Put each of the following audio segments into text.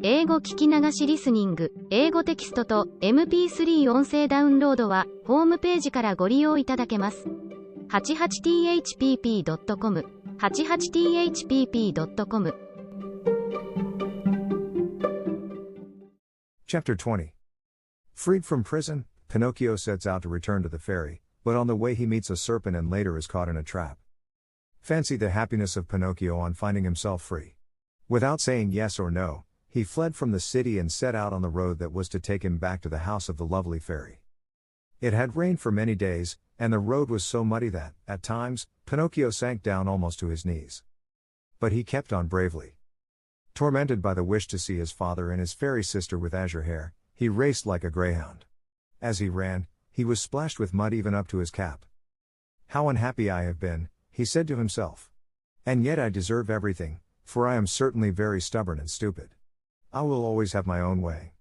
英語聞き流しリスニング、英語テキストと MP3 音声ダウンロードはホームページからご利用いただけます。88thpp.com 88thpp.com Chapter 20. Freed from prison, Pinocchio sets out to return to the fairy, but on the way he meets a serpent and later is caught in a trap. Fancy the happiness of Pinocchio on finding himself free. Without saying yes or no, he fled from the city and set out on the road that was to take him back to the house of the lovely fairy. It had rained for many days, and the road was so muddy that, at times, Pinocchio sank down almost to his knees. But he kept on bravely. Tormented by the wish to see his father and his fairy sister with azure hair, he raced like a greyhound. As he ran, he was splashed with mud even up to his cap. "How unhappy I have been," he said to himself. "And yet I deserve everything, for I am certainly very stubborn and stupid. I will always have my own way.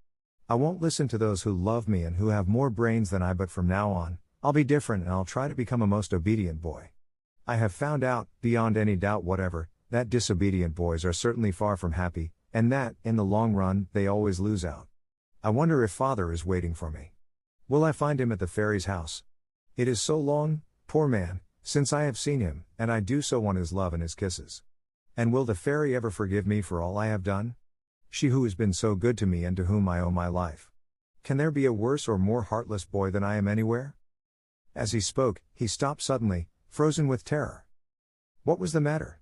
I won't listen to those who love me and who have more brains than I, but from now on, I'll be different and I'll try to become a most obedient boy. I have found out, beyond any doubt whatever, that disobedient boys are certainly far from happy, and that, in the long run, they always lose out. I wonder if father is waiting for me. Will I find him at the fairy's house? It is so long, poor man, since I have seen him, and I do so want his love and his kisses. And will the fairy ever forgive me for all I have done? She who has been so good to me and to whom I owe my life. Can there be a worse or more heartless boy than I am anywhere?" As he spoke, he stopped suddenly, frozen with terror. What was the matter?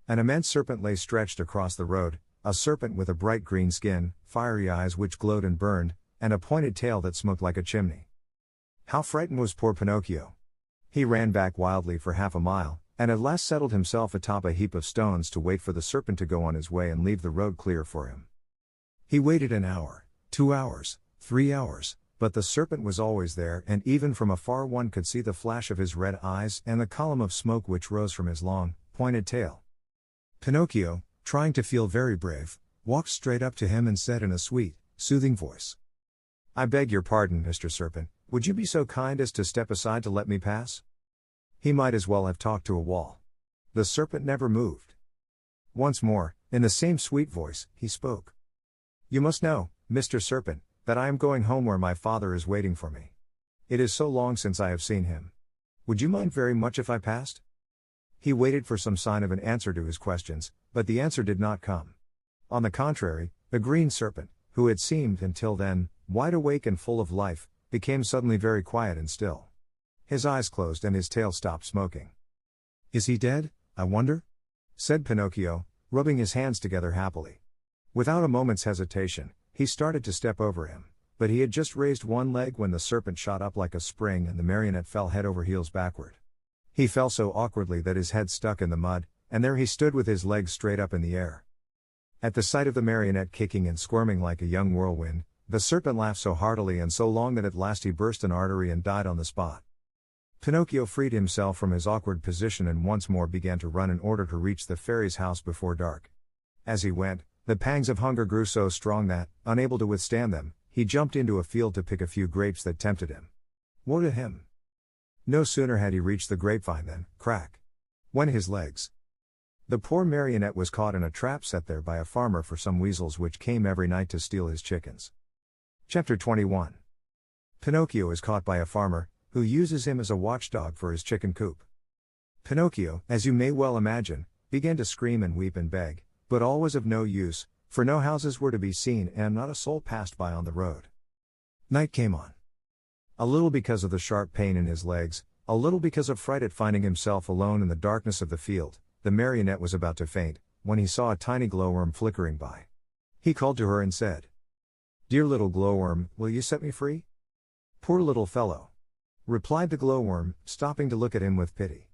An immense serpent lay stretched across the road, a serpent with a bright green skin, fiery eyes which glowed and burned, and a pointed tail that smoked like a chimney. How frightened was poor Pinocchio! He ran back wildly for half a mile, and at last settled himself atop a heap of stones to wait for the serpent to go on his way and leave the road clear for him. He waited an hour, 2 hours, 3 hours, but the serpent was always there, and even from afar one could see the flash of his red eyes and the column of smoke which rose from his long, pointed tail. Pinocchio, trying to feel very brave, walked straight up to him and said in a sweet, soothing voice, "I beg your pardon, Mr. Serpent, would you be so kind as to step aside to let me pass?" He might as well have talked to a wall. The serpent never moved. Once more, in the same sweet voice, he spoke. "You must know, Mr. Serpent, that I am going home where my father is waiting for me. It is so long since I have seen him. Would you mind very much if I passed?" He waited for some sign of an answer to his questions, but the answer did not come. On the contrary, the green serpent, who had seemed until then wide awake and full of life, became suddenly very quiet and still. His eyes closed and his tail stopped smoking. "Is he dead, I wonder?" said Pinocchio, rubbing his hands together happily. Without a moment's hesitation, he started to step over him, but he had just raised one leg when the serpent shot up like a spring and the marionette fell head over heels backward. He fell so awkwardly that his head stuck in the mud, and there he stood with his legs straight up in the air. At the sight of the marionette kicking and squirming like a young whirlwind, the serpent laughed so heartily and so long that at last he burst an artery and died on the spot. Pinocchio freed himself from his awkward position and once more began to run in order to reach the fairy's house before dark. As he went, the pangs of hunger grew so strong that, unable to withstand them, he jumped into a field to pick a few grapes that tempted him. Woe to him! No sooner had he reached the grapevine than, crack, went his legs. The poor marionette was caught in a trap set there by a farmer for some weasels which came every night to steal his chickens. Chapter 21. Pinocchio is caught by a farmer, who uses him as a watchdog for his chicken coop. Pinocchio, as you may well imagine, began to scream and weep and beg, but all was of no use, for no houses were to be seen and not a soul passed by on the road. Night came on. A little because of the sharp pain in his legs, a little because of fright at finding himself alone in the darkness of the field, the marionette was about to faint, when he saw a tiny glowworm flickering by. He called to her and said, "Dear little glowworm, will you set me free?" "Poor little fellow," replied the glowworm, stopping to look at him with pity.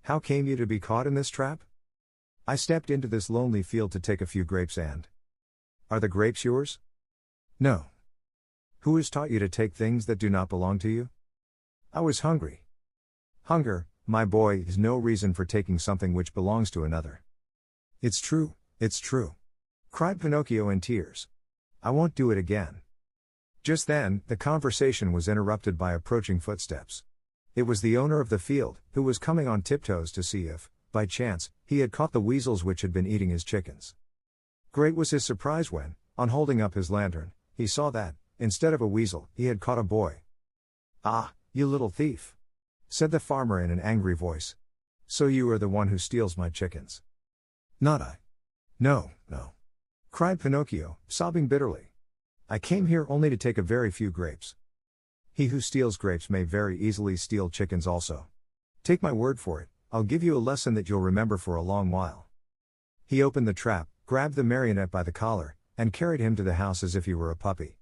"How came you to be caught in this trap?" "I stepped into this lonely field to take a few grapes and—" "Are the grapes yours?" "No." "Who has taught you to take things that do not belong to you?" "I was hungry." "Hunger, my boy, is no reason for taking something which belongs to another." It's true," cried Pinocchio in tears. "I won't do it again." Just then, the conversation was interrupted by approaching footsteps. It was the owner of the field, who was coming on tiptoes to see if, by chance, he had caught the weasels which had been eating his chickens. Great was his surprise when, On holding up his lantern, he saw that, instead of a weasel, he had caught a boy. "Ah, you little thief!" said the farmer in an angry voice. "So you are the one who steals my chickens?" "Not I. No, no," cried Pinocchio, sobbing bitterly. "I came here only to take a very few grapes. He who steals grapes may very easily steal chickens also. Take my word for it, I'll give you a lesson that you'll remember for a long while." He opened the trap, grabbed the marionette by the collar, and carried him to the house as if he were a puppy.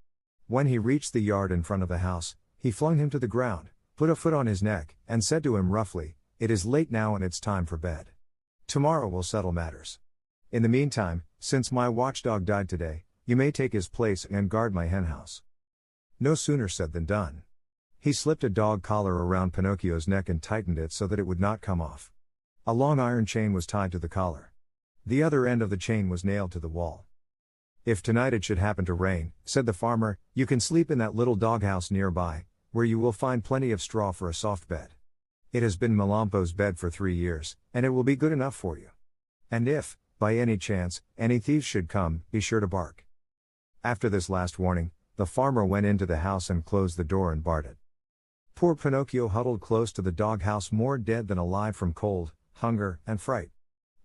When he reached the yard in front of the house, he flung him to the ground, put a foot on his neck, and said to him roughly, "It is late now and it's time for bed. Tomorrow we'll settle matters. In the meantime, since my watchdog died today, you may take his place and guard my henhouse." No sooner said than done. He slipped a dog collar around Pinocchio's neck and tightened it so that it would not come off. A long iron chain was tied to the collar. The other end of the chain was nailed to the wall. "If tonight it should happen to rain," said the farmer, "you can sleep in that little doghouse nearby, where you will find plenty of straw for a soft bed. It has been Melampo's bed for 3 years, and it will be good enough for you. And if, by any chance, any thieves should come, be sure to bark." After this last warning, the farmer went into the house and closed the door and barred it. Poor Pinocchio huddled close to the doghouse, more dead than alive from cold, hunger, and fright.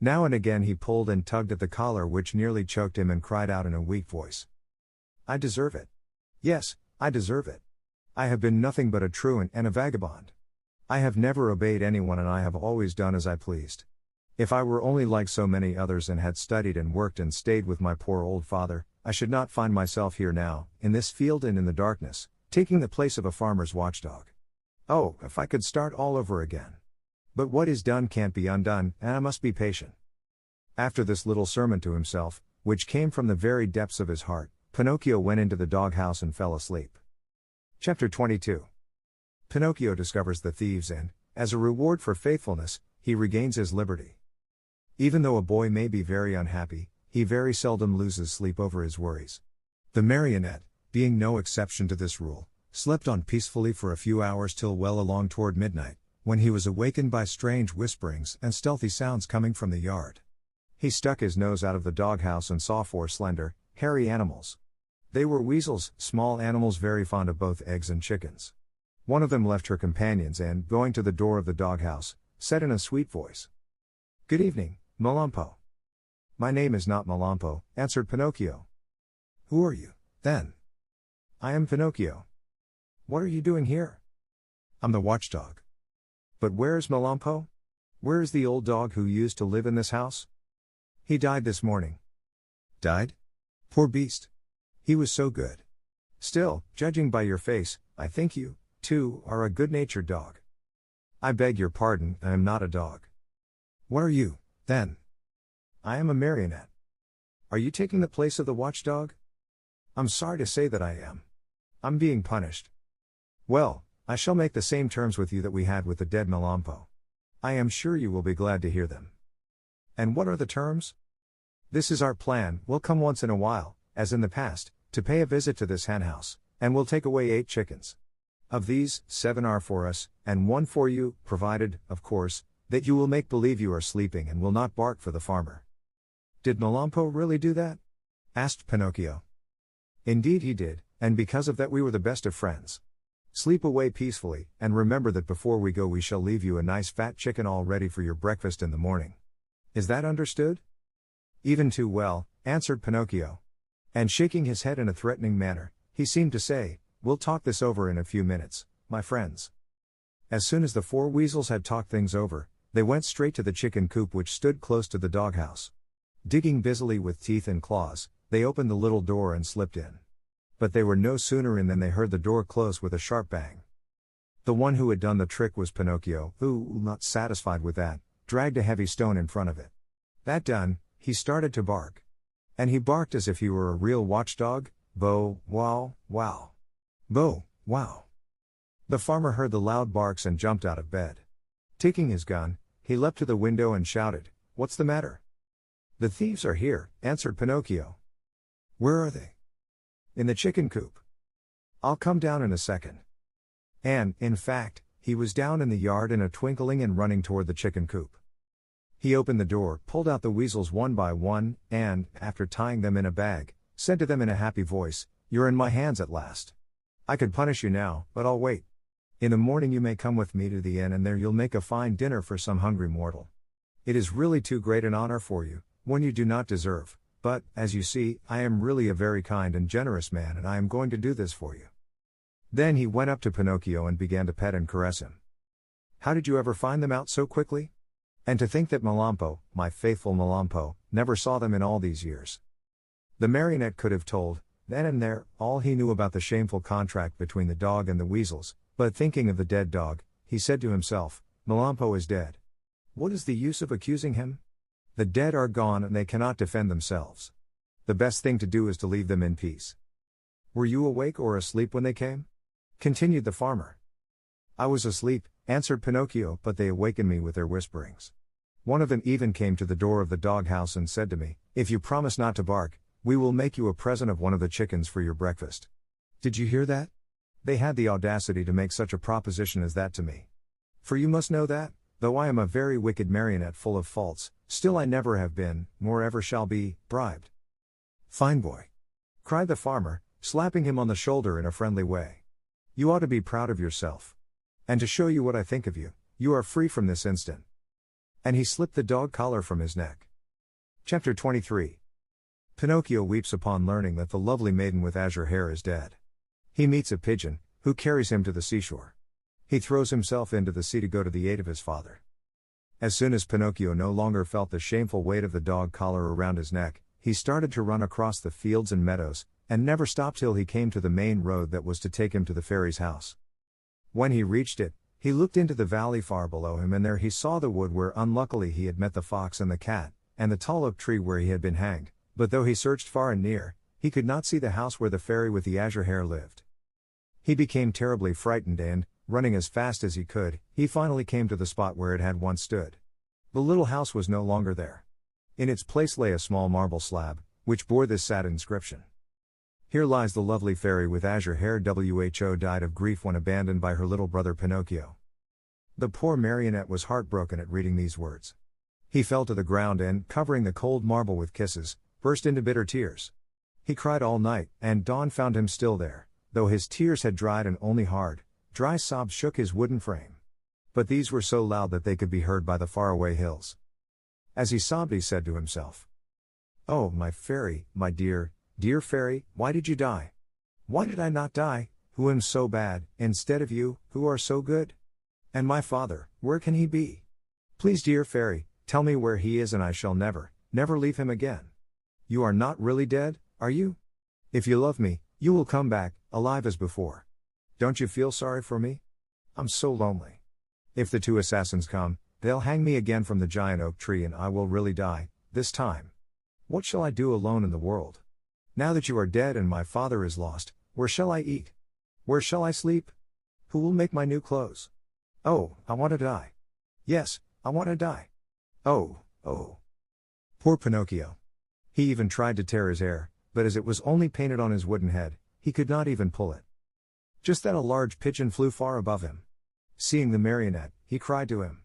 Now and again he pulled and tugged at the collar, which nearly choked him, and cried out in a weak voice, "I deserve it. Yes, I deserve it. I have been nothing but a truant and a vagabond. I have never obeyed anyone, and I have always done as I pleased. If I were only like so many others and had studied and worked and stayed with my poor old father, I should not find myself here now, in this field and in the darkness, taking the place of a farmer's watchdog. Oh, if I could start all over again. But what is done can't be undone, and I must be patient." After this little sermon to himself, which came from the very depths of his heart, Pinocchio went into the doghouse and fell asleep. Chapter 22. Pinocchio discovers the thieves and, as a reward for faithfulness, he regains his liberty. Even though a boy may be very unhappy, he very seldom loses sleep over his worries. The marionette, being no exception to this rule, slept on peacefully for a few hours till well along toward midnight, when he was awakened by strange whisperings and stealthy sounds coming from the yard. He stuck his nose out of the doghouse and saw 4 slender, hairy animals. They were weasels, small animals very fond of both eggs and chickens. One of them left her companions and, going to the door of the doghouse, said in a sweet voice, "Good evening, Melampo." "My name is not Melampo," answered Pinocchio. "Who are you, then?" "I am Pinocchio." "What are you doing here?" "I'm the watchdog." "But where's Melampo? Where is the old dog who used to live in this house?" "He died this morning." "Died? Poor beast. He was so good. Still, judging by your face, I think you, too, are a good-natured dog." "I beg your pardon, I am not a dog." "What are you, then?" "I am a marionette." "Are you taking the place of the watchdog?" "I'm sorry to say that I am. I'm being punished." "Well, I shall make the same terms with you that we had with the dead Melampo. I am sure you will be glad to hear them." "And what are the terms?" "This is our plan: we'll come once in a while, as in the past, to pay a visit to this henhouse, and we'll take away 8 chickens. Of these, 7 are for us, and 1 for you, provided, of course, that you will make believe you are sleeping and will not bark for the farmer." "Did Melampo really do that?" asked Pinocchio. "Indeed he did, and because of that we were the best of friends. Sleep away peacefully, and remember that before we go we shall leave you a nice fat chicken all ready for your breakfast in the morning. Is that understood?" "Even too well," answered Pinocchio. And shaking his head in a threatening manner, he seemed to say, "We'll talk this over in a few minutes, my friends." As soon as the 4 weasels had talked things over, they went straight to the chicken coop which stood close to the doghouse. Digging busily with teeth and claws, they opened the little door and slipped in. But they were no sooner in than they heard the door close with a sharp bang. The one who had done the trick was Pinocchio, who, not satisfied with that, dragged a heavy stone in front of it. That done, he started to bark. And he barked as if he were a real watchdog, "Bow, wow, wow. Bow, wow." The farmer heard the loud barks and jumped out of bed. Taking his gun, he leapt to the window and shouted, "What's the matter?" "The thieves are here," answered Pinocchio. "Where are they?" "In the chicken coop." "I'll come down in a second." And, in fact, he was down in the yard in a twinkling and running toward the chicken coop. He opened the door, pulled out the weasels one by one, and, after tying them in a bag, said to them in a happy voice, "You're in my hands at last. I could punish you now, but I'll wait. In the morning you may come with me to the inn and there you'll make a fine dinner for some hungry mortal. It is really too great an honor for you, one you do not deserve, but, as you see, I am really a very kind and generous man and I am going to do this for you." Then he went up to Pinocchio and began to pet and caress him. "How did you ever find them out so quickly? And to think that Melampo, my faithful Melampo, never saw them in all these years." The marionette could have told, then and there, all he knew about the shameful contract between the dog and the weasels, but thinking of the dead dog, he said to himself, "Melampo is dead. What is the use of accusing him? The dead are gone and they cannot defend themselves. The best thing to do is to leave them in peace." "Were you awake or asleep when they came?" continued the farmer. "I was asleep," answered Pinocchio, "but they awakened me with their whisperings. One of them even came to the door of the doghouse and said to me, 'If you promise not to bark, we will make you a present of one of the chickens for your breakfast.' Did you hear that? They had the audacity to make such a proposition as that to me. For you must know that, though I am a very wicked marionette full of faults, still I never have been, nor ever shall be, bribed." "Fine boy!" cried the farmer, slapping him on the shoulder in a friendly way. "You ought to be proud of yourself. And to show you what I think of you, you are free from this instant." And he slipped the dog collar from his neck. Chapter 23. Pinocchio weeps upon learning that the lovely maiden with azure hair is dead. He meets a pigeon, who carries him to the seashore. He throws himself into the sea to go to the aid of his father. As soon as Pinocchio no longer felt the shameful weight of the dog collar around his neck, he started to run across the fields and meadows, and never stopped till he came to the main road that was to take him to the fairy's house. When he reached it, he looked into the valley far below him and there he saw the wood where unluckily he had met the fox and the cat, and the tall oak tree where he had been hanged, but though he searched far and near, he could not see the house where the fairy with the azure hair lived. He became terribly frightened and, running as fast as he could, he finally came to the spot where it had once stood. The little house was no longer there. In its place lay a small marble slab, which bore this sad inscription: "Here lies the lovely fairy with azure hair who died of grief when abandoned by her little brother Pinocchio." The poor marionette was heartbroken at reading these words. He fell to the ground and, covering the cold marble with kisses, burst into bitter tears. He cried all night, and dawn found him still there, though his tears had dried and only hard, dry sobs shook his wooden frame. But these were so loud that they could be heard by the faraway hills. As he sobbed he said to himself, "Oh, my fairy, my dear, dear fairy, why did you die? Why did I not die, who am so bad, instead of you, who are so good? And my father, where can he be? Please, dear fairy, tell me where he is and I shall never, never leave him again. You are not really dead, are you? If you love me, you will come back, alive as before. Don't you feel sorry for me? I'm so lonely. If the 2 assassins come, they'll hang me again from the giant oak tree and I will really die, this time. What shall I do alone in the world? Now that you are dead and my father is lost, where shall I eat? Where shall I sleep? Who will make my new clothes? Oh, I want to die. Yes, I want to die. Oh, oh." Poor Pinocchio. He even tried to tear his hair, but as it was only painted on his wooden head, he could not even pull it. Just then a large pigeon flew far above him. Seeing the marionette, he cried to him,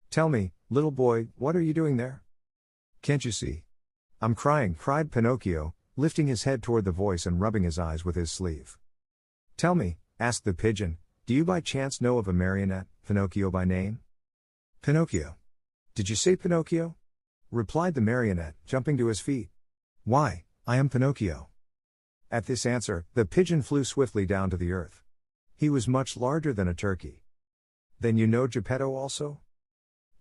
"Tell me, little boy, what are you doing there? Can't you see? I'm crying," cried Pinocchio, lifting his head toward the voice and rubbing his eyes with his sleeve. "Tell me," asked the pigeon, "do you by chance know of a marionette, Pinocchio by name?" "Pinocchio? Did you say Pinocchio?" replied the marionette, jumping to his feet. "Why, I am Pinocchio." At this answer, the pigeon flew swiftly down to the earth. He was much larger than a turkey. "Then you know Geppetto also?"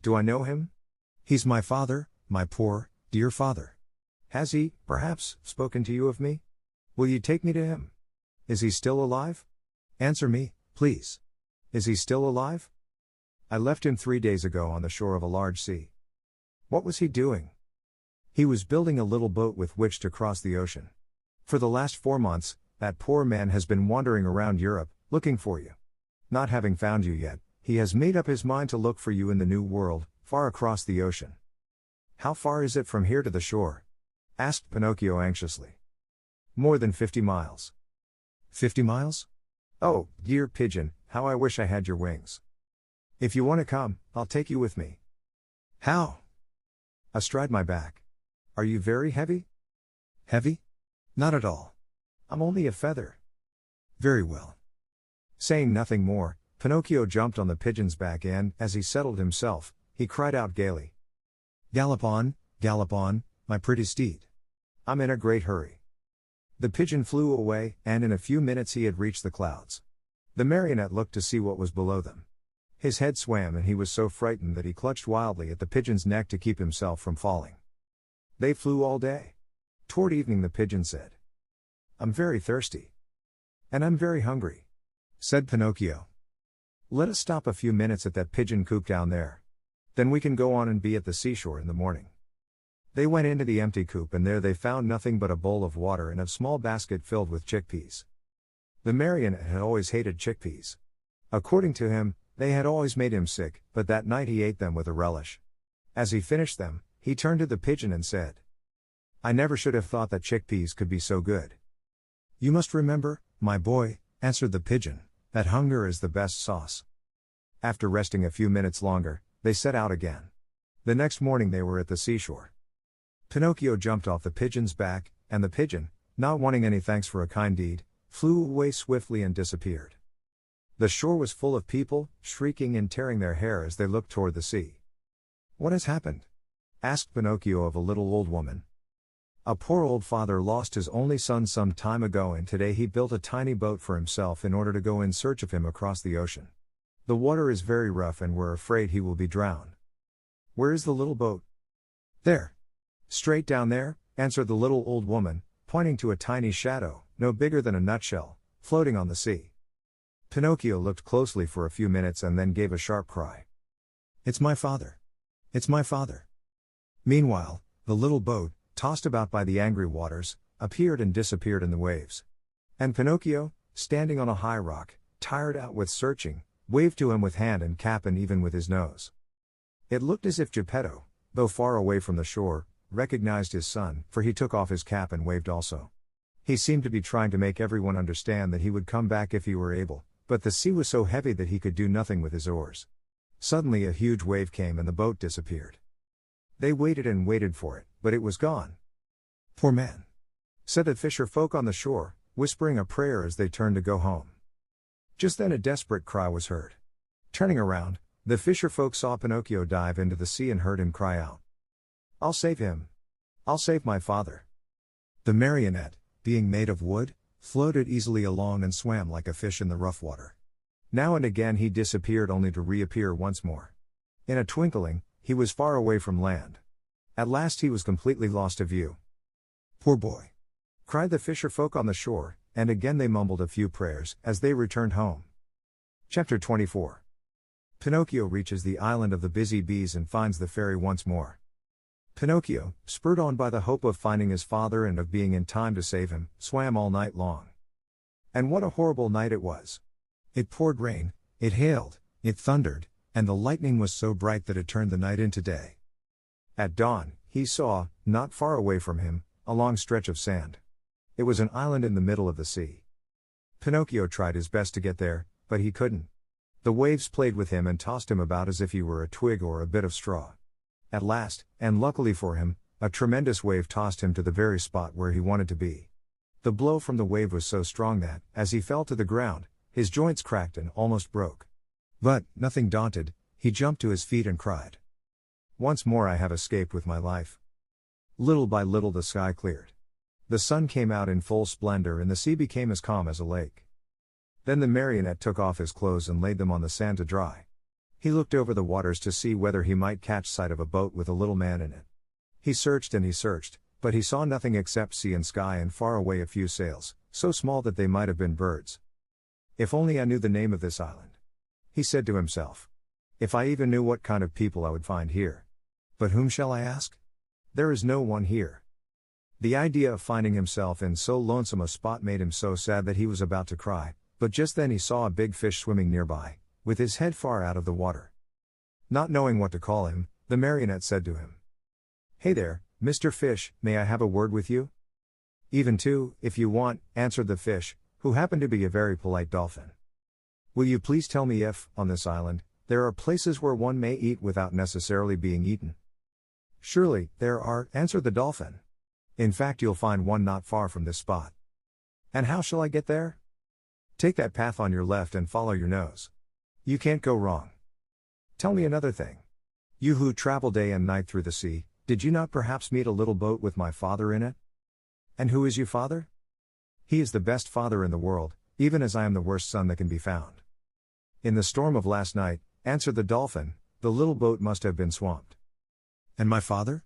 "Do I know him? He's my father, my poor, dear father. Has he, perhaps, spoken to you of me? Will you take me to him? Is he still alive? Answer me, please. Is he still alive? I left him 3 days ago on the shore of a large sea." "What was he doing?" "He was building a little boat with which to cross the ocean. For the last 4 months, that poor man has been wandering around Europe, looking for you. Not having found you yet, he has made up his mind to look for you in the New World, far across the ocean." "How far is it from here to the shore?" asked Pinocchio anxiously. "More than 50 miles. 50 miles? Oh, dear pigeon, how I wish I had your wings. If you want to come, I'll take you with me." "How?" "Astride my back. Are you very heavy?" "Heavy? Not at all. I'm only a feather. Very well. Saying nothing more, Pinocchio jumped on the pigeon's back and, as he settled himself, he cried out gaily. Gallop on, my pretty steed. I'm in a great hurry. The pigeon flew away, and in a few minutes he had reached the clouds. The marionette looked to see what was below them. His head swam and he was so frightened that he clutched wildly at the pigeon's neck to keep himself from falling. They flew all day. Toward evening the pigeon said, I'm very thirsty. And I'm very hungry. Said Pinocchio. Let us stop a few minutes at that pigeon coop down there. Then we can go on and be at the seashore in the morning. They went into the empty coop and there they found nothing but a bowl of water and a small basket filled with chickpeas. The marionette had always hated chickpeas. According to him, they had always made him sick, but that night he ate them with a relish. As he finished them, he turned to the pigeon and said, I never should have thought that chickpeas could be so good. You must remember, my boy, answered the pigeon, that hunger is the best sauce. After resting a few minutes longer, they set out again. The next morning they were at the seashore. Pinocchio jumped off the pigeon's back, and the pigeon, not wanting any thanks for a kind deed, flew away swiftly and disappeared. The shore was full of people, shrieking and tearing their hair as they looked toward the sea. What has happened? Asked Pinocchio of a little old woman. A poor old father lost his only son some time ago and today he built a tiny boat for himself in order to go in search of him across the ocean. The water is very rough and we're afraid he will be drowned. Where is the little boat? There. Straight down there, answered the little old woman, pointing to a tiny shadow, no bigger than a nutshell, floating on the sea. Pinocchio looked closely for a few minutes and then gave a sharp cry. It's my father. It's my father. Meanwhile, the little boat, tossed about by the angry waters, appeared and disappeared in the waves. And Pinocchio, standing on a high rock, tired out with searching, waved to him with hand and cap and even with his nose. It looked as if Geppetto, though far away from the shore, recognized his son, for he took off his cap and waved also. He seemed to be trying to make everyone understand that he would come back if he were able, but the sea was so heavy that he could do nothing with his oars. Suddenly a huge wave came and the boat disappeared. They waited and waited for it, but it was gone. Poor man, said the fisher folk on the shore, whispering a prayer as they turned to go home. Just then a desperate cry was heard. Turning around, the fisher folk saw Pinocchio dive into the sea and heard him cry out. I'll save him. I'll save my father. The marionette, being made of wood, floated easily along and swam like a fish in the rough water. Now and again he disappeared only to reappear once more. In a twinkling, he was far away from land. At last he was completely lost to view. Poor boy! Cried the fisher folk on the shore, and again they mumbled a few prayers as they returned home. Chapter 24. Pinocchio reaches the island of the busy bees and finds the fairy once more. Pinocchio, spurred on by the hope of finding his father and of being in time to save him, swam all night long. And what a horrible night it was! It poured rain, it hailed, it thundered, and the lightning was so bright that it turned the night into day. At dawn, he saw, not far away from him, a long stretch of sand. It was an island in the middle of the sea. Pinocchio tried his best to get there, but he couldn't. The waves played with him and tossed him about as if he were a twig or a bit of straw. At last, and luckily for him, a tremendous wave tossed him to the very spot where he wanted to be. The blow from the wave was so strong that, as he fell to the ground, his joints cracked and almost broke. But, nothing daunted, he jumped to his feet and cried. Once more I have escaped with my life. Little by little the sky cleared. The sun came out in full splendor and the sea became as calm as a lake. Then the marionette took off his clothes and laid them on the sand to dry. He looked over the waters to see whether he might catch sight of a boat with a little man in it. He searched and he searched, but he saw nothing except sea and sky and far away a few sails, so small that they might have been birds. If only I knew the name of this island, he said to himself. If I even knew what kind of people I would find here. But whom shall I ask? There is no one here. The idea of finding himself in so lonesome a spot made him so sad that he was about to cry, but just then he saw a big fish swimming nearby, with his head far out of the water. Not knowing what to call him, the marionette said to him. Hey there, Mr. Fish, may I have a word with you? Even two, if you want, answered the fish, who happened to be a very polite dolphin. Will you please tell me if, on this island, there are places where one may eat without necessarily being eaten? Surely, there are, answered the dolphin. In fact, you'll find one not far from this spot. And how shall I get there? Take that path on your left and follow your nose. You can't go wrong. Tell me another thing. You who travel day and night through the sea, did you not perhaps meet a little boat with my father in it? And who is your father? He is the best father in the world, even as I am the worst son that can be found. In the storm of last night, answered the dolphin, the little boat must have been swamped. And my father?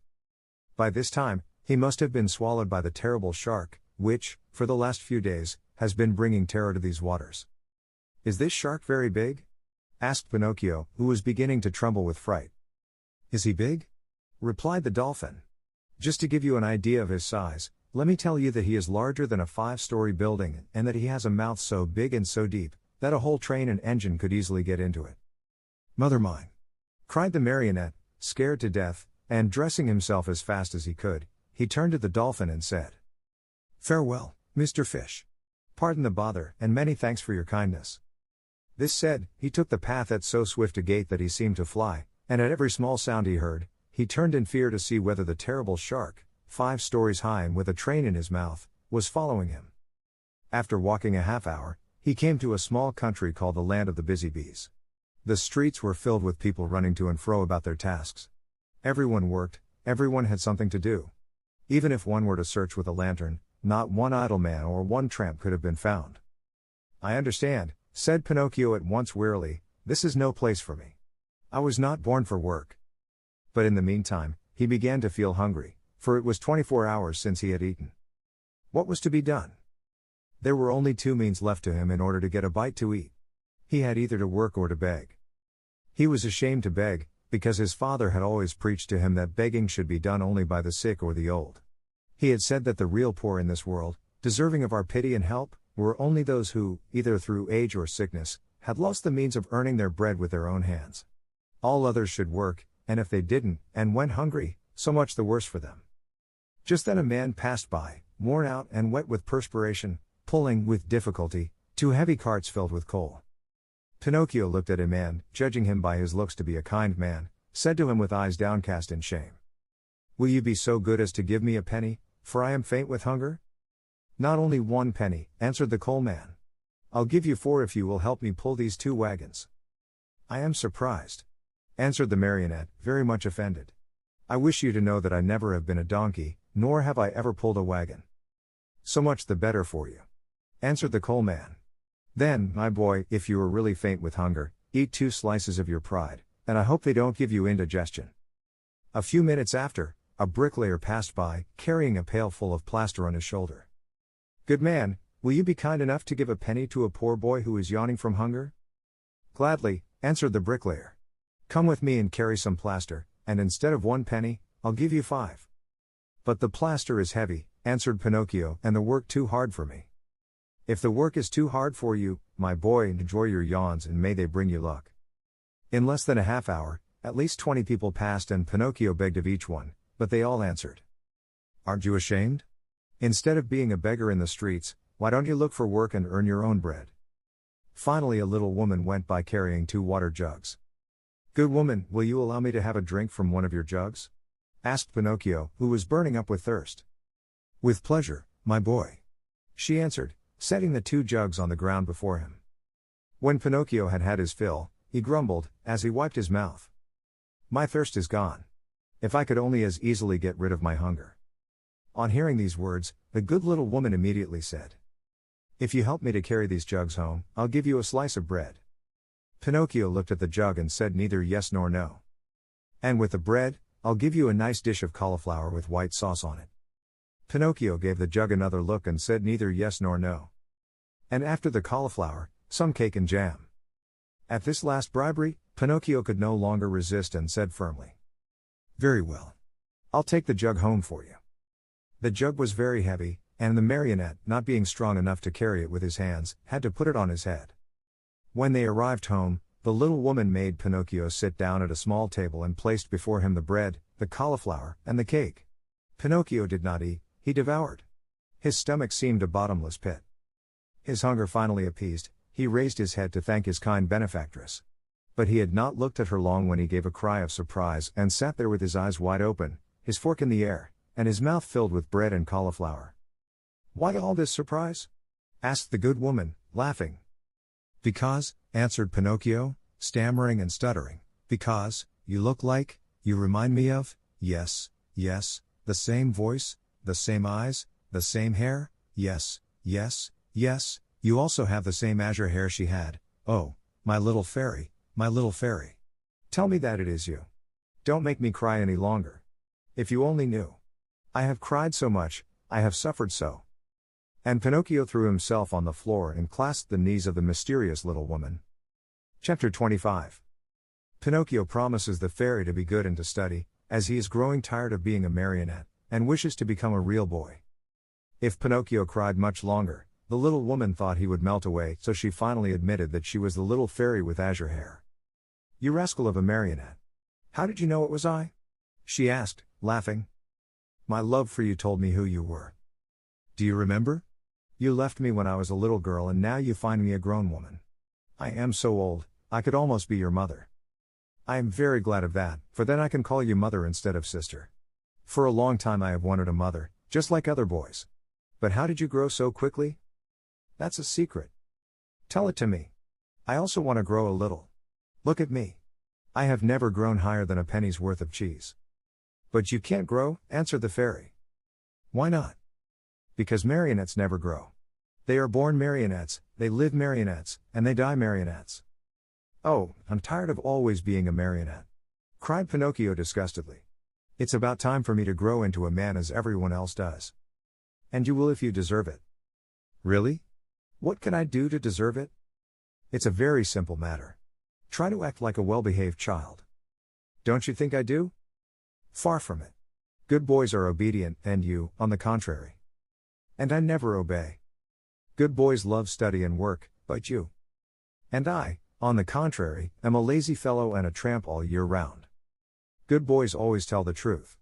By this time, he must have been swallowed by the terrible shark, which, for the last few days, has been bringing terror to these waters. Is this shark very big? Asked Pinocchio, who was beginning to tremble with fright. Is he big? Replied the dolphin. Just to give you an idea of his size, let me tell you that he is larger than a 5-story building and that he has a mouth so big and so deep, that a whole train and engine could easily get into it. Mother mine! Cried the marionette, scared to death, and dressing himself as fast as he could, he turned to the dolphin and said, Farewell, Mr. Fish. Pardon the bother, and many thanks for your kindness. This said, he took the path at so swift a gait that he seemed to fly, and at every small sound he heard, he turned in fear to see whether the terrible shark, 5 stories high and with a train in his mouth, was following him. After walking a half hour, he came to a small country called the Land of the Busy Bees. The streets were filled with people running to and fro about their tasks. Everyone worked, everyone had something to do. Even if one were to search with a lantern, not one idle man or one tramp could have been found. I understand, said Pinocchio at once wearily, this is no place for me. I was not born for work. But in the meantime, he began to feel hungry, for it was 24 hours since he had eaten. What was to be done? There were only 2 means left to him in order to get a bite to eat. He had either to work or to beg. He was ashamed to beg, because his father had always preached to him that begging should be done only by the sick or the old. He had said that the real poor in this world, deserving of our pity and help, were only those who, either through age or sickness, had lost the means of earning their bread with their own hands. All others should work, and if they didn't, and went hungry, so much the worse for them. Just then a man passed by, worn out and wet with perspiration, pulling, with difficulty, 2 heavy carts filled with coal. Pinocchio looked at him and, judging him by his looks to be a kind man, said to him with eyes downcast in shame, Will you be so good as to give me a penny, for I am faint with hunger? Not only 1 penny, answered the coal man. I'll give you 4 if you will help me pull these 2 wagons. I am surprised, answered the marionette, very much offended. I wish you to know that I never have been a donkey, nor have I ever pulled a wagon. So much the better for you, answered the coal man. Then, my boy, if you are really faint with hunger, eat 2 slices of your pride, and I hope they don't give you indigestion. A few minutes after, a bricklayer passed by, carrying a pail full of plaster on his shoulder. Good man, will you be kind enough to give a penny to a poor boy who is yawning from hunger? Gladly, answered the bricklayer. Come with me and carry some plaster, and instead of 1 penny, I'll give you 5. But the plaster is heavy, answered Pinocchio, and the work too hard for me. If the work is too hard for you, my boy, enjoy your yawns and may they bring you luck. In less than a half hour, at least 20 people passed and Pinocchio begged of each one, but they all answered, Aren't you ashamed? Instead of being a beggar in the streets, why don't you look for work and earn your own bread? Finally a little woman went by carrying 2 water jugs. Good woman, will you allow me to have a drink from one of your jugs? Asked Pinocchio, who was burning up with thirst. With pleasure, my boy, she answered, setting the 2 jugs on the ground before him. When Pinocchio had had his fill, he grumbled, as he wiped his mouth. My thirst is gone. If I could only as easily get rid of my hunger. On hearing these words, the good little woman immediately said, If you help me to carry these jugs home, I'll give you a slice of bread. Pinocchio looked at the jug and said neither yes nor no. And with the bread, I'll give you a nice dish of cauliflower with white sauce on it. Pinocchio gave the jug another look and said neither yes nor no. And after the cauliflower, some cake and jam. At this last bribery, Pinocchio could no longer resist and said firmly, Very well. I'll take the jug home for you. The jug was very heavy, and the marionette, not being strong enough to carry it with his hands, had to put it on his head. When they arrived home, the little woman made Pinocchio sit down at a small table and placed before him the bread, the cauliflower, and the cake. Pinocchio did not eat, he devoured. His stomach seemed a bottomless pit. His hunger finally appeased, he raised his head to thank his kind benefactress. But he had not looked at her long when he gave a cry of surprise and sat there with his eyes wide open, his fork in the air, and his mouth filled with bread and cauliflower. "Why all this surprise?" asked the good woman, laughing. "Because," answered Pinocchio, stammering and stuttering, "because, you look like, you remind me of, yes, yes, the same voice, the same eyes, the same hair, yes, yes, yes, you also have the same azure hair she had, oh, my little fairy, my little fairy. Tell me that it is you. Don't make me cry any longer. If you only knew. I have cried so much, I have suffered so." And Pinocchio threw himself on the floor and clasped the knees of the mysterious little woman. Chapter 25. Pinocchio promises the fairy to be good and to study, as he is growing tired of being a marionette, and wishes to become a real boy. If Pinocchio cried much longer, the little woman thought he would melt away, so she finally admitted that she was the little fairy with azure hair. "You rascal of a marionette. How did you know it was I?" she asked, laughing. "My love for you told me who you were. Do you remember? You left me when I was a little girl and now you find me a grown woman. I am so old, I could almost be your mother. I am very glad of that, for then I can call you mother instead of sister. For a long time I have wanted a mother, just like other boys. But how did you grow so quickly? That's a secret. Tell it to me. I also want to grow a little. Look at me. I have never grown higher than a penny's worth of cheese." "But you can't grow," answered the fairy. "Why not?" "Because marionettes never grow. They are born marionettes, they live marionettes, and they die marionettes." "Oh, I'm tired of always being a marionette," cried Pinocchio disgustedly. "It's about time for me to grow into a man as everyone else does." "And you will if you deserve it." "Really? What can I do to deserve it?" "It's a very simple matter. Try to act like a well-behaved child." "Don't you think I do?" "Far from it. Good boys are obedient, and you, on the contrary. And I never obey. Good boys love study and work, but you. And I, on the contrary, am a lazy fellow and a tramp all year round. Good boys always tell the truth.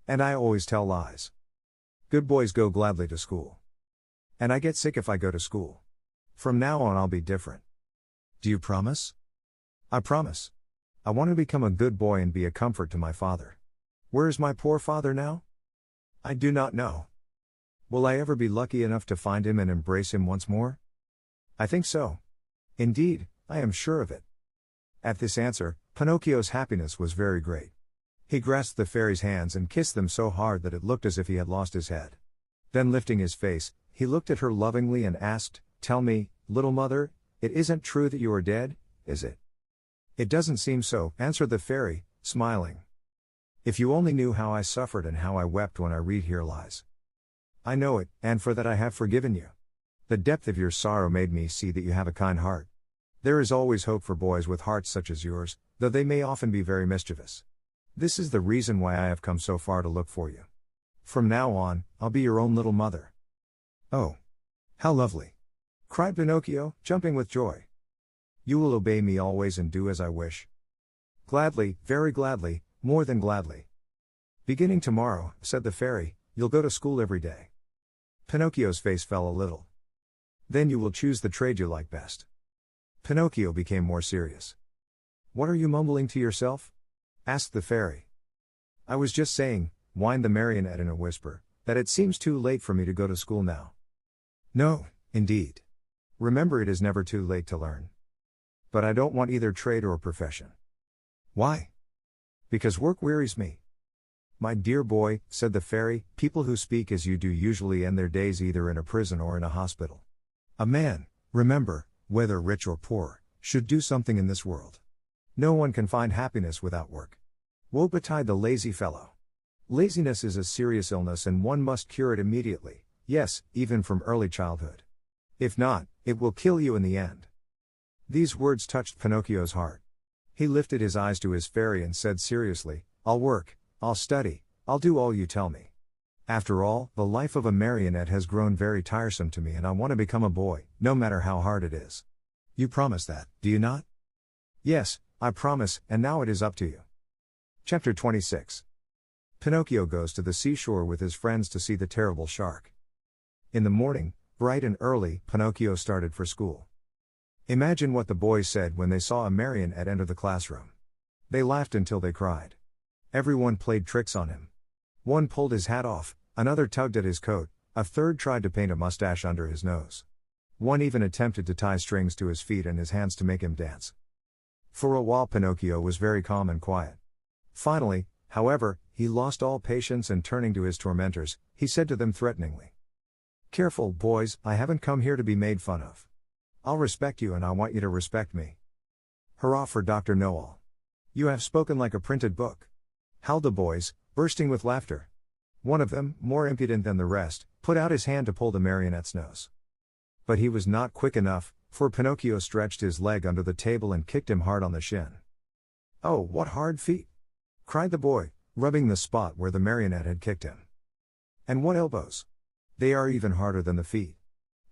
And I always tell lies. Good boys go gladly to school. And I get sick if I go to school. From now on I'll be different. Do you promise?" "I promise. I want to become a good boy and be a comfort to my father. Where is my poor father now?" "I do not know. Will I ever be lucky enough to find him and embrace him once more?" "I think so. Indeed, I am sure of it." At this answer, Pinocchio's happiness was very great. He grasped the fairy's hands and kissed them so hard that it looked as if he had lost his head. Then lifting his face, he looked at her lovingly and asked, "Tell me, little mother, it isn't true that you are dead, is it?" "It doesn't seem so," answered the fairy, smiling. "If you only knew how I suffered and how I wept when I read here lies. I know it, and for that I have forgiven you. The depth of your sorrow made me see that you have a kind heart. There is always hope for boys with hearts such as yours, though they may often be very mischievous. This is the reason why I have come so far to look for you. From now on, I'll be your own little mother." "Oh, how lovely!" cried Pinocchio, jumping with joy. "You will obey me always and do as I wish?" "Gladly, very gladly, more than gladly." "Beginning tomorrow," said the fairy, "you'll go to school every day." Pinocchio's face fell a little. "Then you will choose the trade you like best." Pinocchio became more serious. "What are you mumbling to yourself?" asked the fairy. "I was just saying," whined the marionette in a whisper, "that it seems too late for me to go to school now." "No, indeed. Remember, it is never too late to learn. But I don't want either trade or profession." "Why?" "Because work wearies me." "My dear boy," said the fairy, "people who speak as you do usually end their days either in a prison or in a hospital. A man, remember, whether rich or poor, should do something in this world. No one can find happiness without work. Woe betide the lazy fellow. Laziness is a serious illness and one must cure it immediately, yes, even from early childhood. If not, it will kill you in the end." These words touched Pinocchio's heart. He lifted his eyes to his fairy and said seriously, "I'll work, I'll study, I'll do all you tell me. After all, the life of a marionette has grown very tiresome to me and I want to become a boy, no matter how hard it is. You promise that, do you not?" "Yes, I promise, and now it is up to you." Chapter 26. Pinocchio goes to the seashore with his friends to see the terrible shark. In the morning, bright and early, Pinocchio started for school. Imagine what the boys said when they saw a marionette enter the classroom. They laughed until they cried. Everyone played tricks on him. One pulled his hat off, another tugged at his coat, a third tried to paint a mustache under his nose. One even attempted to tie strings to his feet and his hands to make him dance. For a while Pinocchio was very calm and quiet. Finally, however, he lost all patience and turning to his tormentors, he said to them threateningly, "Careful, boys, I haven't come here to be made fun of. I'll respect you and I want you to respect me." "Hurrah for Dr. Know-all. You have spoken like a printed book," howled the boys, bursting with laughter. One of them, more impudent than the rest, put out his hand to pull the marionette's nose. But he was not quick enough, for Pinocchio stretched his leg under the table and kicked him hard on the shin. "Oh, what hard feet!" cried the boy, rubbing the spot where the marionette had kicked him. "And what elbows! They are even harder than the feet,"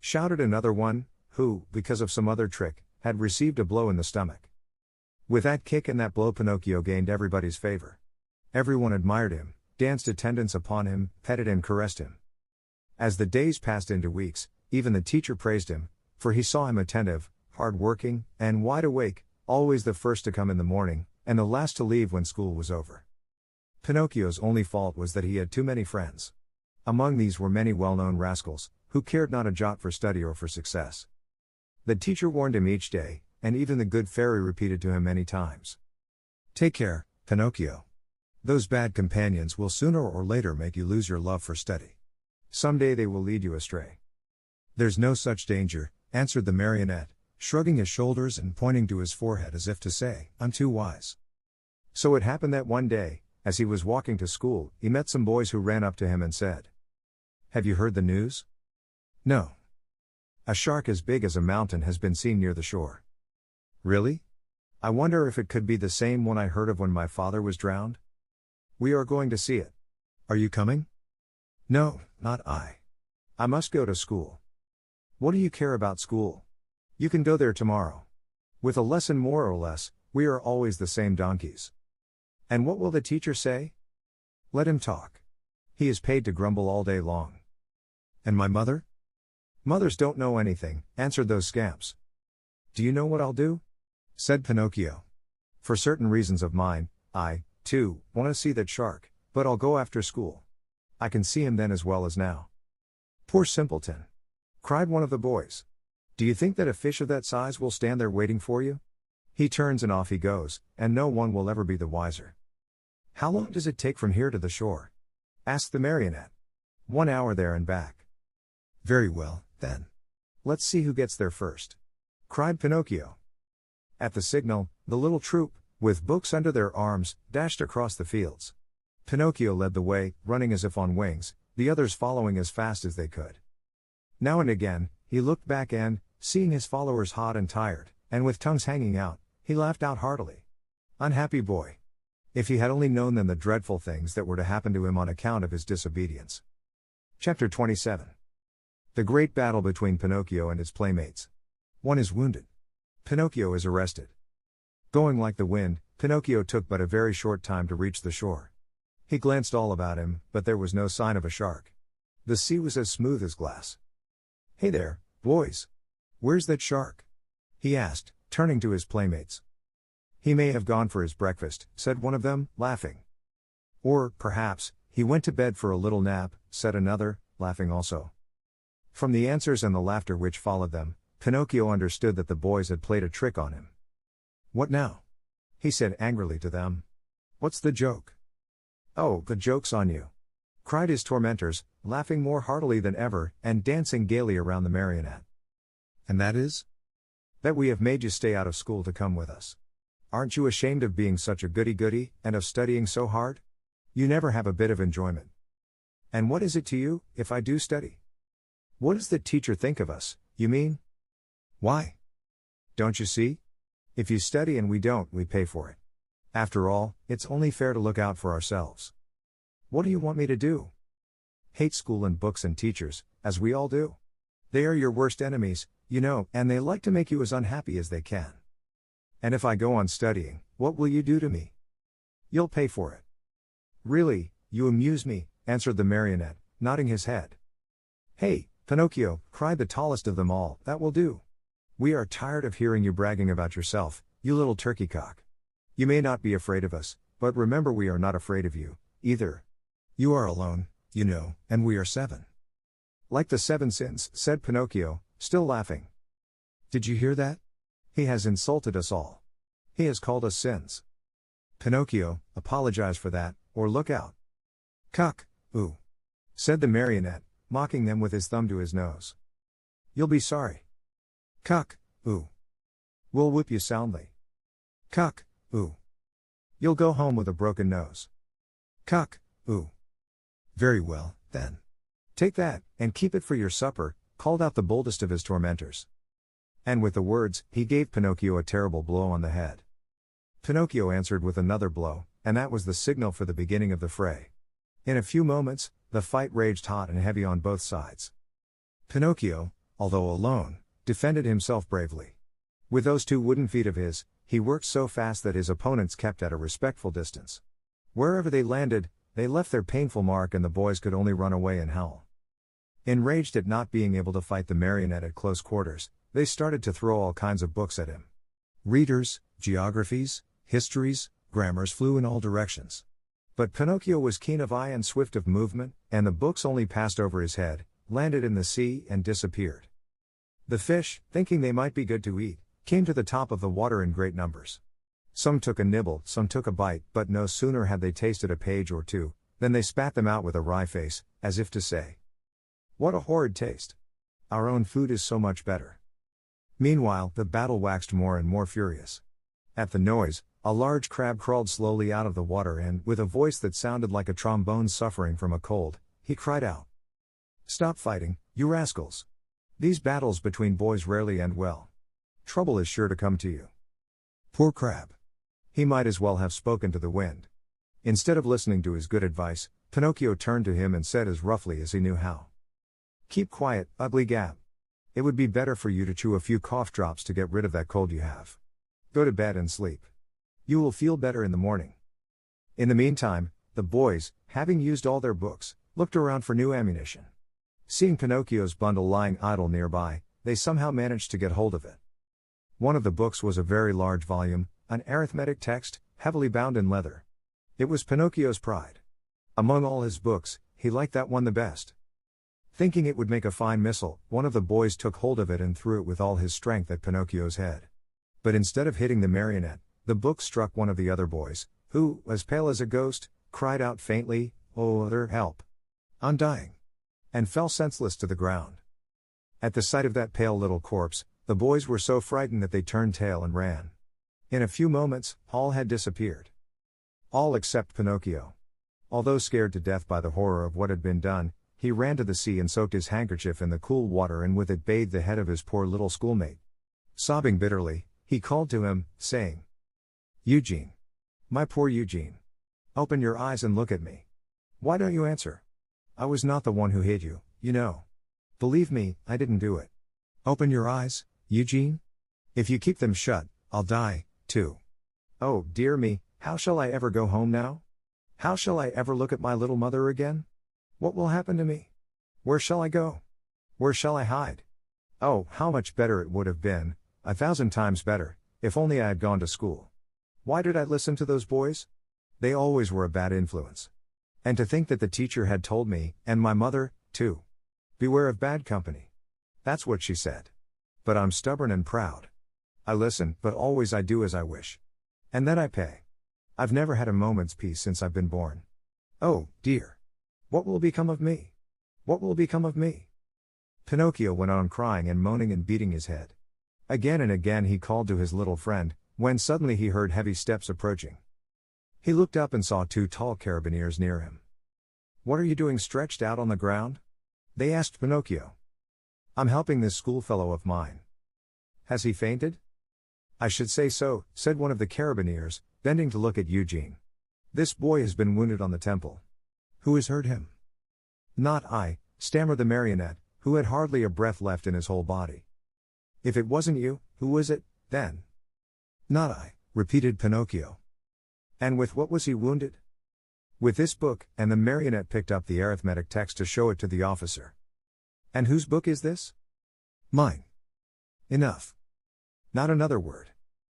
shouted another one, who, because of some other trick, had received a blow in the stomach. With that kick and that blow Pinocchio gained everybody's favor. Everyone admired him, danced attendance upon him, petted and caressed him. As the days passed into weeks, even the teacher praised him, for he saw him attentive, hard-working, and wide awake, always the first to come in the morning, and the last to leave when school was over. Pinocchio's only fault was that he had too many friends. Among these were many well-known rascals, who cared not a jot for study or for success. The teacher warned him each day, and even the good fairy repeated to him many times, "Take care, Pinocchio. Those bad companions will sooner or later make you lose your love for study. Someday they will lead you astray." "There's no such danger," answered the marionette, shrugging his shoulders and pointing to his forehead as if to say, "I'm too wise." So it happened that one day, as he was walking to school, he met some boys who ran up to him and said, "Have you heard the news?" "No. A shark as big as a mountain has been seen near the shore." "Really? I wonder if it could be the same one I heard of when my father was drowned?" "We are going to see it. Are you coming?" "No, not I. I must go to school." "What do you care about school? You can go there tomorrow. With a lesson more or less, we are always the same donkeys." "And what will the teacher say?" "Let him talk. He is paid to grumble all day long." "And my mother?" "Mothers don't know anything," answered those scamps. "Do you know what I'll do?" said Pinocchio. "For certain reasons of mine, I, too, want to see that shark, but I'll go after school. I can see him then as well as now." "Poor simpleton!" cried one of the boys. "Do you think that a fish of that size will stand there waiting for you? He turns and off he goes, and no one will ever be the wiser." "How long does it take from here to the shore?" asked the marionette. "1 hour there and back." "Very well, then. Let's see who gets there first," cried Pinocchio. At the signal, the little troop, with books under their arms, dashed across the fields. Pinocchio led the way, running as if on wings, the others following as fast as they could. Now and again, he looked back and, seeing his followers hot and tired, and with tongues hanging out, he laughed out heartily. Unhappy boy! If he had only known then the dreadful things that were to happen to him on account of his disobedience. Chapter 27. The great battle between Pinocchio and his playmates. One is wounded. Pinocchio is arrested. Going like the wind, Pinocchio took but a very short time to reach the shore. He glanced all about him, but there was no sign of a shark. The sea was as smooth as glass. "Hey there, boys! Where's that shark?" he asked, turning to his playmates. "He may have gone for his breakfast," said one of them, laughing. "Or, perhaps, he went to bed for a little nap," said another, laughing also. From the answers and the laughter which followed them, Pinocchio understood that the boys had played a trick on him. "What now?" he said angrily to them. "What's the joke?" "Oh, the joke's on you!" cried his tormentors, laughing more heartily than ever, and dancing gaily around the marionette. "And that is?" "That we have made you stay out of school to come with us. Aren't you ashamed of being such a goody-goody, and of studying so hard? You never have a bit of enjoyment. And what is it to you, if I do study? What does the teacher think of us, you mean? Why? Don't you see? If you study and we don't, we pay for it. After all, it's only fair to look out for ourselves. What do you want me to do? Hate school and books and teachers, as we all do. They are your worst enemies, you know, and they like to make you as unhappy as they can. And if I go on studying, what will you do to me? You'll pay for it." "Really, you amuse me," answered the marionette, nodding his head. "Hey, Pinocchio," cried the tallest of them all, "that will do. We are tired of hearing you bragging about yourself, you little turkey cock. You may not be afraid of us, but remember we are not afraid of you, either. You are alone, you know, and we are 7. Like the 7 sins, said Pinocchio, still laughing. Did you hear that? He has insulted us all. He has called us sins. Pinocchio, apologize for that, or look out. Cuck, ooh, said the marionette, mocking them with his thumb to his nose. You'll be sorry. Cuck, ooh. We'll whip you soundly. Cuck, ooh. You'll go home with a broken nose. Cuck, ooh. Very well, then. Take that, and keep it for your supper, called out the boldest of his tormentors. And with the words, he gave Pinocchio a terrible blow on the head. Pinocchio answered with another blow, and that was the signal for the beginning of the fray. In a few moments, the fight raged hot and heavy on both sides. Pinocchio, although alone, defended himself bravely. With those 2 wooden feet of his, he worked so fast that his opponents kept at a respectful distance. Wherever they landed, they left their painful mark and the boys could only run away and howl. Enraged at not being able to fight the marionette at close quarters, they started to throw all kinds of books at him. Readers, geographies, histories, grammars flew in all directions. But Pinocchio was keen of eye and swift of movement, and the books only passed over his head, landed in the sea and disappeared. The fish, thinking they might be good to eat, came to the top of the water in great numbers. Some took a nibble, some took a bite, but no sooner had they tasted a page or 2, than they spat them out with a wry face, as if to say, "What a horrid taste! Our own food is so much better." Meanwhile, the battle waxed more and more furious. At the noise, a large crab crawled slowly out of the water and, with a voice that sounded like a trombone suffering from a cold, he cried out, "Stop fighting, you rascals! These battles between boys rarely end well. Trouble is sure to come to you." Poor crab! He might as well have spoken to the wind. Instead of listening to his good advice, Pinocchio turned to him and said as roughly as he knew how, "Keep quiet, ugly gab. It would be better for you to chew a few cough drops to get rid of that cold you have. Go to bed and sleep. You will feel better in the morning." In the meantime, the boys, having used all their books, looked around for new ammunition. Seeing Pinocchio's bundle lying idle nearby, they somehow managed to get hold of it. One of the books was a very large volume, an arithmetic text, heavily bound in leather. It was Pinocchio's pride. Among all his books, he liked that one the best. Thinking it would make a fine missile, one of the boys took hold of it and threw it with all his strength at Pinocchio's head. But instead of hitting the marionette, the book struck one of the other boys, who, as pale as a ghost, cried out faintly, "Oh, other help! I'm dying!" and fell senseless to the ground. At the sight of that pale little corpse, the boys were so frightened that they turned tail and ran. In a few moments, all had disappeared. All except Pinocchio. Although scared to death by the horror of what had been done, he ran to the sea and soaked his handkerchief in the cool water and with it bathed the head of his poor little schoolmate. Sobbing bitterly, he called to him, saying, "Eugene! My poor Eugene! Open your eyes and look at me. Why don't you answer? I was not the one who hit you, you know. Believe me, I didn't do it. Open your eyes, Eugene? If you keep them shut, I'll die, too. Oh, dear me, how shall I ever go home now? How shall I ever look at my little mother again? What will happen to me? Where shall I go? Where shall I hide? Oh, how much better it would have been, 1,000 times better, if only I had gone to school. Why did I listen to those boys? They always were a bad influence. And to think that the teacher had told me, and my mother, too. Beware of bad company. That's what she said. But I'm stubborn and proud. I listen, but always I do as I wish. And then I pay. I've never had a moment's peace since I've been born. Oh, dear. What will become of me? What will become of me?" Pinocchio went on crying and moaning and beating his head. Again and again he called to his little friend, when suddenly he heard heavy steps approaching. He looked up and saw 2 tall carabineers near him. "What are you doing stretched out on the ground?" they asked Pinocchio. "I'm helping this schoolfellow of mine." "Has he fainted?" "I should say so," said one of the carabineers, bending to look at Eugene. "This boy has been wounded on the temple." "Who has hurt him?" "Not I," stammered the marionette, who had hardly a breath left in his whole body. "If it wasn't you, who was it, then?" "Not I," repeated Pinocchio. "And with what was he wounded?" "With this book," and the marionette picked up the arithmetic text to show it to the officer. "And whose book is this?" "Mine." "Enough. Not another word.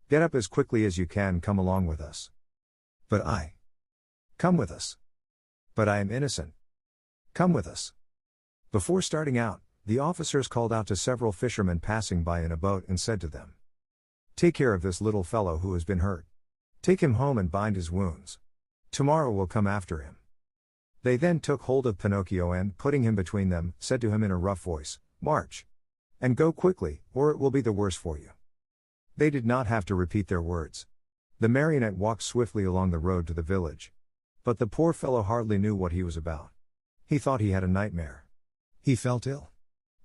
Get up as quickly as you can, come along with us." "But I." "Come with us." But I am innocent. Come with us. Before starting out, the officers called out to several fishermen passing by in a boat and said to them, "Take care of this little fellow who has been hurt. Take him home and bind his wounds. Tomorrow we'll come after him." They then took hold of Pinocchio and, putting him between them, said to him in a rough voice, "March. And go quickly, or it will be the worse for you." They did not have to repeat their words. The marionette walked swiftly along the road to the village. But the poor fellow hardly knew what he was about. He thought he had a nightmare. He felt ill.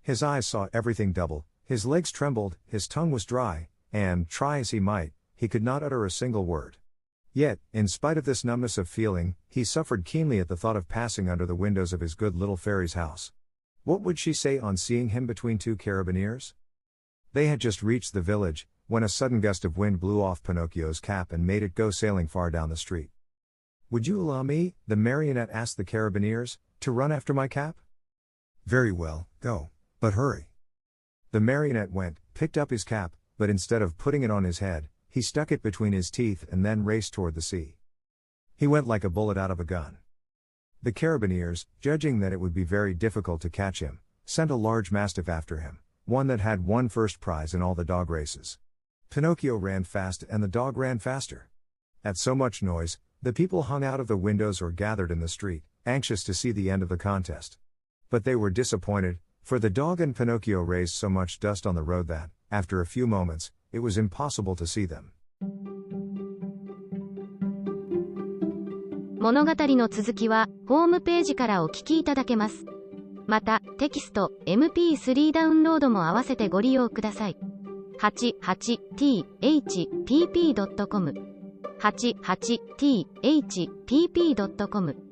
His eyes saw everything double, his legs trembled, his tongue was dry, and, try as he might, he could not utter a single word. Yet, in spite of this numbness of feeling, he suffered keenly at the thought of passing under the windows of his good little fairy's house. What would she say on seeing him between two carabineers? They had just reached the village, when a sudden gust of wind blew off Pinocchio's cap and made it go sailing far down the street. "Would you allow me," the marionette asked the carabineers, "to run after my cap?" "Very well, go, but hurry." The marionette went, picked up his cap, but instead of putting it on his head, he stuck it between his teeth and then raced toward the sea. He went like a bullet out of a gun. The carabineers, judging that it would be very difficult to catch him, sent a large mastiff after him, one that had won first prize in all the dog races. Pinocchio ran fast and the dog ran faster. At so much noise, the people hung out of the windows or gathered in the street, anxious to see the end of the contest. But they were disappointed, for the dog and Pinocchio raised so much dust on the road that, after a few moments, it was impossible to see them. 物語の続きは、ホームページからお聞きいただけます。また、テキスト、MP3 ダウンロードも合わせてご利用ください。88thpp.com 88thpp.com